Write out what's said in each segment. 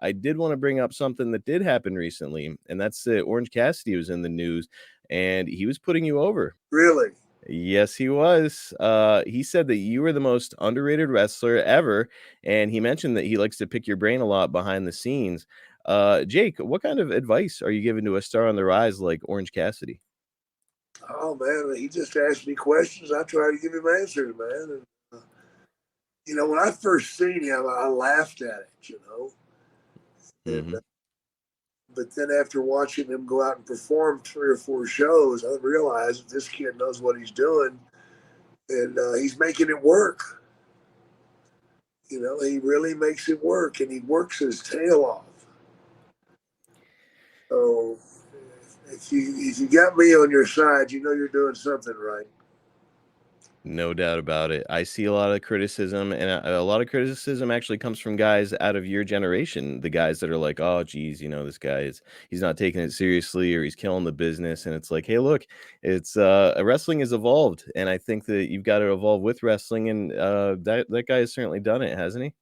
I did want to bring up something that did happen recently, and that's that Orange Cassidy was in the news, and he was putting you over. Really? Yes, he was. He said that you were the most underrated wrestler ever, and he mentioned that he likes to pick your brain a lot behind the scenes. Jake, what kind of advice are you giving to a star on the rise like Orange Cassidy? Oh man, he just asked me questions. I try to give him answers, man. And when I first seen him, I laughed at it. And Hmm. but then after watching him go out and perform 3 or 4 shows, I realized that this kid knows what he's doing, and he's making it work. He really makes it work, and he works his tail off. So if you got me on your side, you're doing something right. No doubt about it. I see a lot of criticism, and a lot of criticism actually comes from guys out of your generation. The guys that are like, "Oh, geez, this guy he's not taking it seriously, or he's killing the business." And it's like, "Hey, look, it's wrestling has evolved, and I think that you've got to evolve with wrestling." And that guy has certainly done it, hasn't he?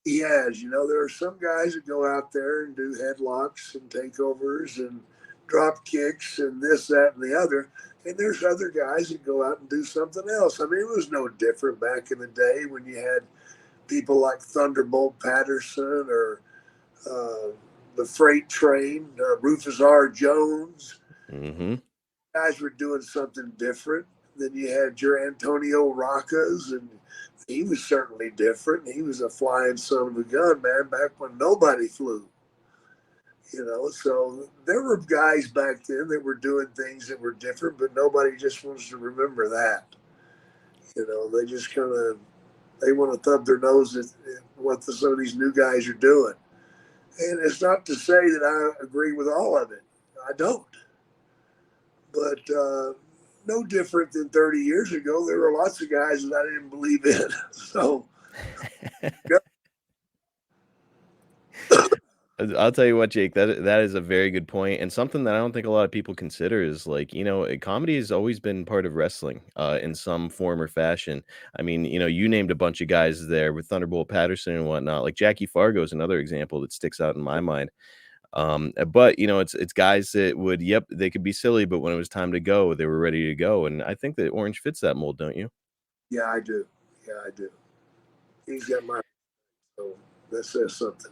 He has. There are some guys that go out there and do headlocks and takeovers and drop kicks and this, that, and the other. And there's other guys that go out and do something else. I mean, it was no different back in the day when you had people like Thunderbolt Patterson or the Freight Train, Rufus R. Jones. Hmm. Guys were doing something different. Then you had your Antonio Roccas, and he was certainly different. He was a flying son of a gun, man, back when nobody flew. So there were guys back then that were doing things that were different, but nobody just wants to remember that. They just kind of they want to thumb their nose at what some of these new guys are doing. And it's not to say that I agree with all of it. I don't. But no different than 30 years ago. There were lots of guys that I didn't believe in. So, yeah. I'll tell you what, Jake, that is a very good point, and something that I don't think a lot of people consider is like, comedy has always been part of wrestling, in some form or fashion. I mean, you named a bunch of guys there with Thunderbolt Patterson and whatnot. Like Jackie Fargo is another example that sticks out in my mind. But it's guys that would, yep, they could be silly, but when it was time to go, they were ready to go. And I think that Orange fits that mold, don't you? Yeah, I do. Yeah, I do. He's got my, so that says something.